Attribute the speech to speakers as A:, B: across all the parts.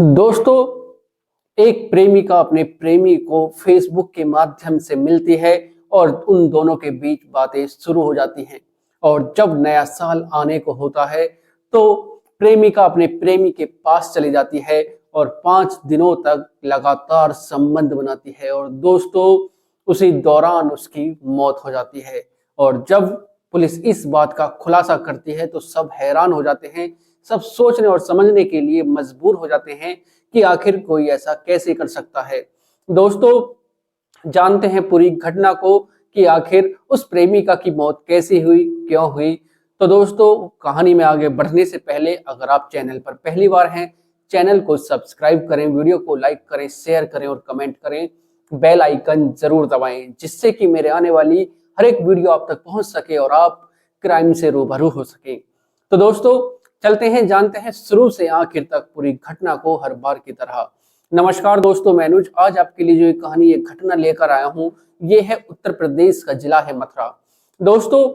A: दोस्तों, एक प्रेमिका अपने प्रेमी को फेसबुक के माध्यम से मिलती है और उन दोनों के बीच बातें शुरू हो जाती हैं। और जब नया साल आने को होता है तो प्रेमिका अपने प्रेमी के पास चली जाती है और 5 दिनों तक लगातार संबंध बनाती है। और दोस्तों, उसी दौरान उसकी मौत हो जाती है। और जब पुलिस इस बात का खुलासा करती है तो सब हैरान हो जाते हैं, सब सोचने और समझने के लिए मजबूर हो जाते हैं कि आखिर कोई ऐसा कैसे कर सकता है। दोस्तों, जानते हैं पूरी घटना को कि आखिर उस प्रेमिका की मौत कैसे हुई, क्यों हुई। तो दोस्तों, कहानी में आगे बढ़ने से पहले अगर आप चैनल पर पहली बार हैं, चैनल को सब्सक्राइब करें, वीडियो को लाइक करें, शेयर करें और कमेंट करें। बेल आइकन जरूर दबाएं जिससे कि मेरे आने वाली हर एक वीडियो आप तक पहुंच सके और आप क्राइम से रूबरू हो सके। तो दोस्तों, चलते हैं, जानते हैं शुरू से आखिर तक पूरी घटना को हर बार की तरह। नमस्कार दोस्तों, मैं अनुज। आज आपके लिए जो एक कहानी, एक घटना लेकर आया हूं, ये है उत्तर प्रदेश का जिला है मथुरा। दोस्तों,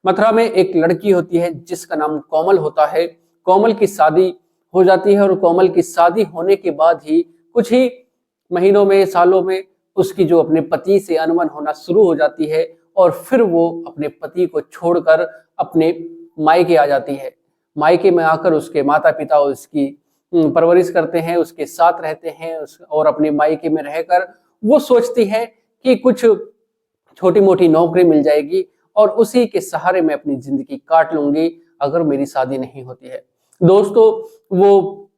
A: मथुरा में एक लड़की होती है जिसका नाम कोमल होता है। कोमल की शादी हो जाती है और कोमल की शादी होने के बाद ही कुछ ही महीनों में, सालों में उसकी जो अपने पति से अनबन होना शुरू हो जाती है और फिर वो अपने पति को छोड़कर अपने मायके आ जाती है। मायके में आकर उसके माता पिता उसकी परवरिश करते हैं, उसके साथ रहते हैं और अपने मायके में रहकर वो सोचती है कि कुछ छोटी मोटी नौकरी मिल जाएगी और उसी के सहारे मैं अपनी जिंदगी काट लूंगी अगर मेरी शादी नहीं होती है। दोस्तों, वो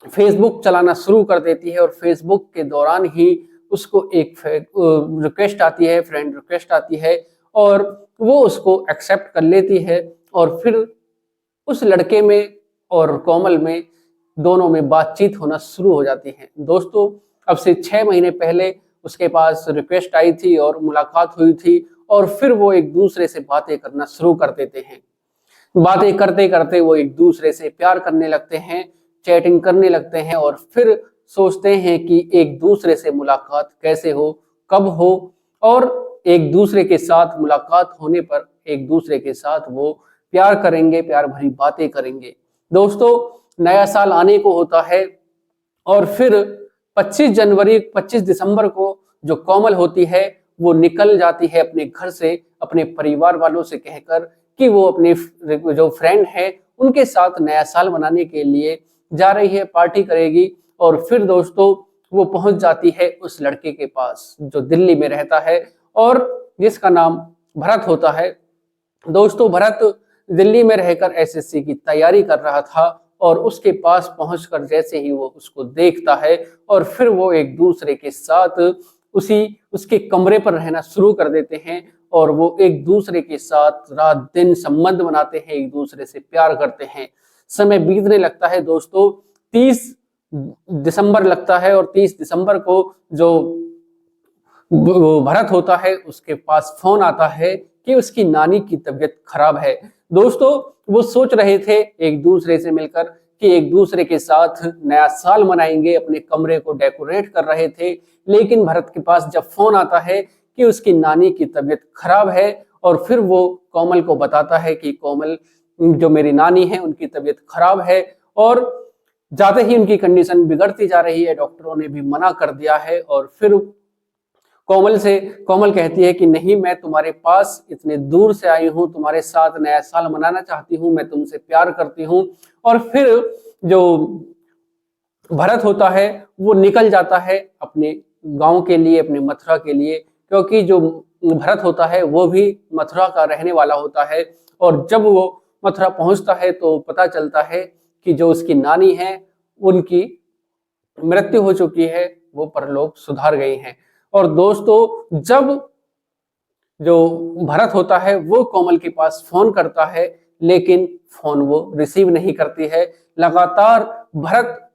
A: फेसबुक चलाना शुरू कर देती है और फेसबुक के दौरान ही उसको एक रिक्वेस्ट आती है, फ्रेंड रिक्वेस्ट आती है और वो उसको एक्सेप्ट कर लेती है। और फिर उस लड़के में और कोमल में, दोनों में बातचीत होना शुरू हो जाती है। दोस्तों, अब से 6 महीने पहले उसके पास रिक्वेस्ट आई थी और मुलाकात हुई थी और फिर वो एक दूसरे से बातें करना शुरू कर देते हैं। बातें करते करते वो एक दूसरे से प्यार करने लगते हैं, चैटिंग करने लगते हैं और फिर सोचते हैं कि एक दूसरे से मुलाकात कैसे हो, कब हो और एक दूसरे के साथ मुलाकात होने पर एक दूसरे के साथ वो प्यार करेंगे, प्यार भरी बातें करेंगे। दोस्तों, नया साल आने को होता है और फिर 25 दिसंबर को जो कोमल होती है वो निकल जाती है अपने घर से, अपने परिवार वालों से कहकर कि वो अपने जो फ्रेंड है उनके साथ नया साल मनाने के लिए जा रही है, पार्टी करेगी। और फिर दोस्तों, वो पहुंच जाती है उस लड़के के पास जो दिल्ली में रहता है और जिसका नाम भरत होता है। दोस्तों, भरत दिल्ली में रहकर एसएससी की तैयारी कर रहा था और उसके पास पहुंचकर जैसे ही वो उसको देखता है और फिर वो एक दूसरे के साथ उसके कमरे पर रहना शुरू कर देते हैं और वो एक दूसरे के साथ रात दिन संबंध बनाते हैं, एक दूसरे से प्यार करते हैं। समय बीतने लगता है दोस्तों, 30 दिसंबर लगता है और 30 दिसंबर को जो भरत होता है उसके पास फोन आता है कि उसकी नानी की तबीयत खराब है। दोस्तों, वो सोच रहे थे एक दूसरे से मिलकर कि एक दूसरे के साथ नया साल मनाएंगे, अपने कमरे को डेकोरेट कर रहे थे, लेकिन भरत के पास जब फोन आता है कि उसकी नानी की तबीयत खराब है और फिर वो कोमल को बताता है कि कोमल, जो मेरी नानी है, उनकी तबीयत खराब है और जाते ही उनकी कंडीशन बिगड़ती जा रही है, डॉक्टरों ने भी मना कर दिया है। और फिर कोमल कहती है कि नहीं, मैं तुम्हारे पास इतने दूर से आई हूँ, तुम्हारे साथ नया साल मनाना चाहती हूँ, मैं तुमसे प्यार करती हूँ। और फिर जो भरत होता है वो निकल जाता है अपने गांव के लिए, अपने मथुरा के लिए, क्योंकि जो भरत होता है वो भी मथुरा का रहने वाला होता है। और जब वो मथुरा पहुंचता है तो पता चलता है कि जो उसकी नानी है उनकी मृत्यु हो चुकी है, वो परलोक सुधार गई हैं। और दोस्तों, जब जो भरत होता है वो कोमल के पास फोन करता है लेकिन फोन वो रिसीव नहीं करती है। लगातार भरत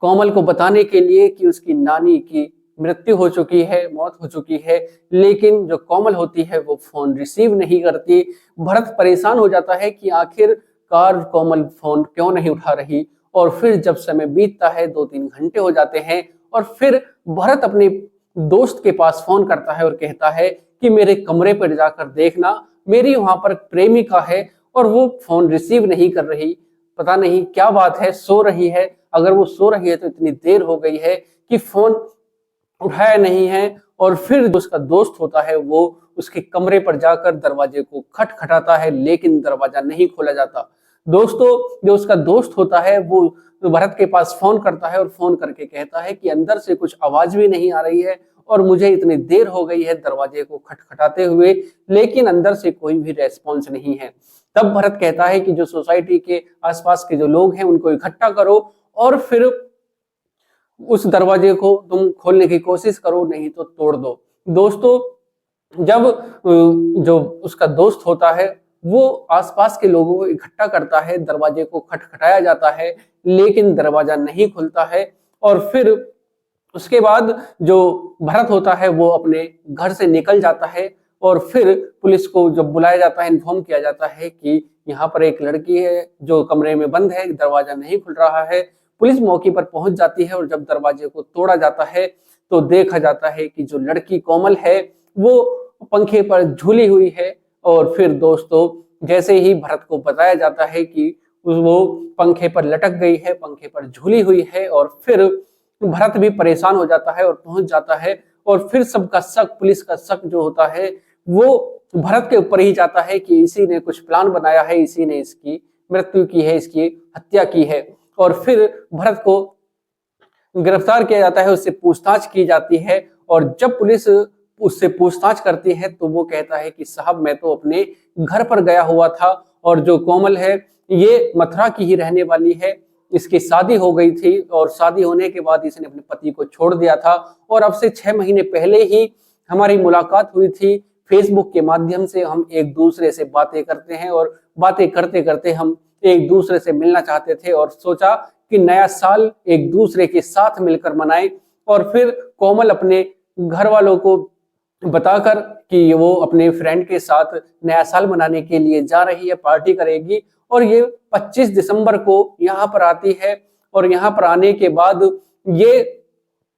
A: कोमल को बताने के लिए कि उसकी नानी की मृत्यु हो चुकी है, मौत हो चुकी है, लेकिन जो कोमल होती है वो फोन रिसीव नहीं करती। भरत परेशान हो जाता है कि आखिरकार कोमल फोन क्यों नहीं उठा रही। और फिर जब समय बीतता है, 2-3 घंटे हो जाते हैं और फिर भरत अपने दोस्त के पास फोन करता है और कहता है कि मेरे कमरे पर जाकर देखना, मेरी वहां पर प्रेमिका है और वो फोन रिसीव नहीं कर रही। पता नहीं क्या बात है, सो रही है। अगर वो सो रही है तो इतनी देर हो गई है कि फोन उठाया नहीं है। और फिर जो उसका दोस्त होता है वो उसके कमरे पर जाकर दरवाजे को खटखटाता है, लेकिन दरवाजा नहीं खोला जाता। दोस्तों, जो उसका दोस्त होता है वो भरत के पास फोन करता है और फोन करके कहता है कि अंदर से कुछ आवाज भी नहीं आ रही है और मुझे इतनी देर हो गई है दरवाजे को खटखटाते हुए, लेकिन अंदर से कोई भी रेस्पॉन्स नहीं है। तब भरत कहता है कि जो सोसाइटी के आसपास के जो लोग हैं उनको इकट्ठा करो और फिर उस दरवाजे को तुम खोलने की कोशिश करो, नहीं तो तोड़ दो। दोस्तों, जब जो उसका दोस्त होता है वो आसपास के लोगों को इकट्ठा करता है, दरवाजे को खटखटाया जाता है लेकिन दरवाजा नहीं खुलता है। और फिर उसके बाद जो भरत होता है वो अपने घर से निकल जाता है और फिर पुलिस को जब बुलाया जाता है, इन्फॉर्म किया जाता है कि यहाँ पर एक लड़की है जो कमरे में बंद है, दरवाजा नहीं खुल रहा है। पुलिस मौके पर पहुंच जाती है और जब दरवाजे को तोड़ा जाता है तो देखा जाता है कि जो लड़की कोमल है वो पंखे पर झूली हुई है। और फिर दोस्तों, जैसे ही भरत को बताया जाता है कि वो पंखे पर लटक गई है, पंखे पर झूली हुई है, और फिर भरत भी परेशान हो जाता है और पहुंच जाता है। और फिर सबका शक, पुलिस का शक जो होता है वो भरत के ऊपर ही जाता है कि इसी ने कुछ प्लान बनाया है, इसी ने इसकी मृत्यु की है, इसकी हत्या की है। और फिर भरत को गिरफ्तार किया जाता है, उससे पूछताछ की जाती है। और जब पुलिस उससे पूछताछ करती है तो वो कहता है कि साहब, मैं तो अपने घर पर गया हुआ था और जो कोमल है ये मथुरा की ही रहने वाली है, इसकी शादी हो गई थी और शादी होने के बाद इसने अपने पति को छोड़ दिया था और अब से 6 महीने पहले ही हमारी मुलाकात हुई थी। फेसबुक के माध्यम से हम एक दूसरे से बातें करते हैं और बातें करते करते हम एक दूसरे से मिलना चाहते थे और सोचा कि नया साल एक दूसरे के साथ मिलकर मनाएं। और फिर कोमल अपने घर वालों को बताकर कि वो अपने फ्रेंड के साथ नया साल मनाने के लिए जा रही है, पार्टी करेगी, और ये 25 दिसंबर को यहाँ पर आती है। और यहाँ पर आने के बाद ये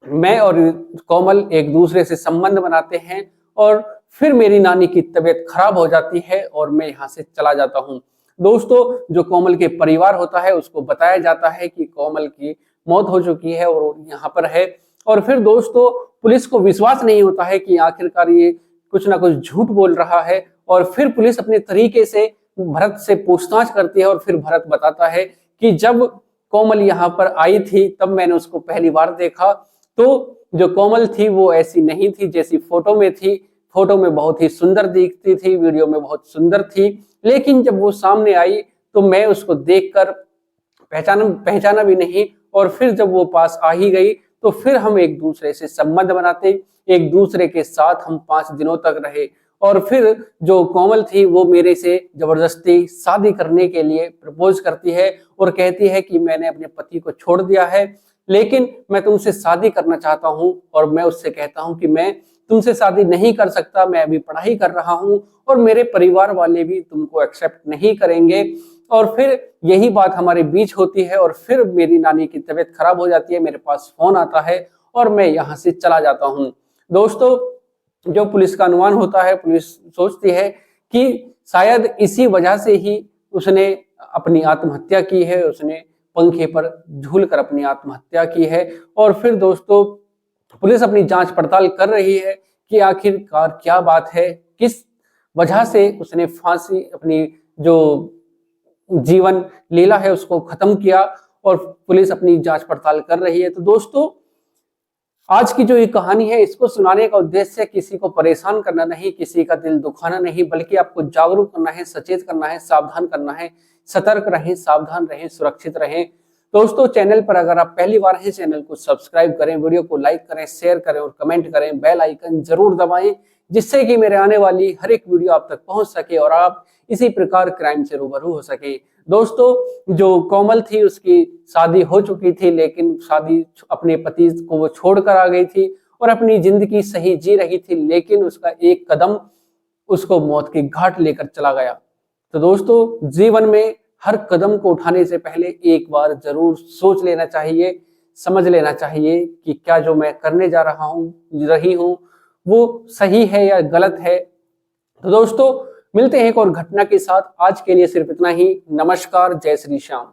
A: मैं और कोमल एक दूसरे से संबंध बनाते हैं और फिर मेरी नानी की तबीयत खराब हो जाती है और मैं यहाँ से चला जाता हूँ। दोस्तों, जो कोमल के परिवार होता है उसको बताया जाता है कि कोमल की मौत हो चुकी है और यहाँ पर है। और फिर दोस्तों, पुलिस को विश्वास नहीं होता है कि आखिरकार ये कुछ ना कुछ झूठ बोल रहा है। और फिर पुलिस अपने तरीके से भरत से पूछताछ करती है और फिर भरत बताता है कि जब कोमल यहाँ पर आई थी तब मैंने उसको पहली बार देखा, तो जो कोमल थी वो ऐसी नहीं थी जैसी फोटो में थी। फोटो में बहुत ही सुंदर दिखती थी, वीडियो में बहुत सुंदर थी, लेकिन जब वो सामने आई तो मैं उसको देखकर पहचाना भी नहीं। और फिर जब वो पास आ ही गई तो फिर हम एक दूसरे से संबंध बनाते, एक दूसरे के साथ हम 5 दिनों तक रहे। और फिर जो कोमल थी वो मेरे से जबरदस्ती शादी करने के लिए प्रपोज करती है और कहती है कि मैंने अपने पति को छोड़ दिया है लेकिन मैं तुमसे शादी करना चाहता हूं। और मैं उससे कहता हूं कि मैं तुमसे शादी नहीं कर सकता, मैं अभी पढ़ाई कर रहा हूं और मेरे परिवार वाले भी तुमको एक्सेप्ट नहीं करेंगे। और फिर यही बात हमारे बीच होती है और फिर मेरी नानी की तबीयत खराब हो जाती है, मेरे पास फोन आता है और मैं यहाँ से चला जाता हूँ। दोस्तों, जो पुलिस का अनुमान होता है, पुलिस सोचती है कि शायद इसी वजह से ही उसने अपनी आत्महत्या की है, उसने पंखे पर झूलकर अपनी आत्महत्या की है। और फिर दोस्तों, पुलिस अपनी जांच पड़ताल कर रही है कि आखिरकार क्या बात है, किस वजह से उसने फांसी, अपनी जो जीवन लीला है उसको खत्म किया, और पुलिस अपनी जांच पड़ताल कर रही है। तो दोस्तों, आज की जो ये कहानी है इसको सुनाने का उद्देश्य किसी को परेशान करना नहीं, किसी का दिल दुखाना नहीं, बल्कि आपको जागरूक करना है, सचेत करना है, सावधान करना है। सतर्क रहें, सावधान रहें, सुरक्षित रहें। दोस्तों, चैनल पर अगर आप पहली बार हैं, चैनल को सब्सक्राइब करें, वीडियो को लाइक करें, शेयर करें और कमेंट करें, बेल आइकन जरूर दबाएं, जिससे कि मेरे आने वाली हर एक वीडियो आप तक पहुंच सके और आप इसी प्रकार क्राइम से रूबरू हो सके। दोस्तों, जो कोमल थी उसकी शादी हो चुकी थी, लेकिन शादी अपने पति को वो छोड़कर आ गई थी और अपनी जिंदगी सही जी रही थी, लेकिन उसका एक कदम उसको मौत के घाट लेकर चला गया। तो दोस्तों, जीवन में हर कदम को उठाने से पहले एक बार जरूर सोच लेना चाहिए, समझ लेना चाहिए कि क्या जो मैं करने जा रहा हूँ, रही हूँ, वो सही है या गलत है। तो दोस्तों, मिलते हैं एक और घटना के साथ। आज के लिए सिर्फ इतना ही। नमस्कार, जय श्री श्याम।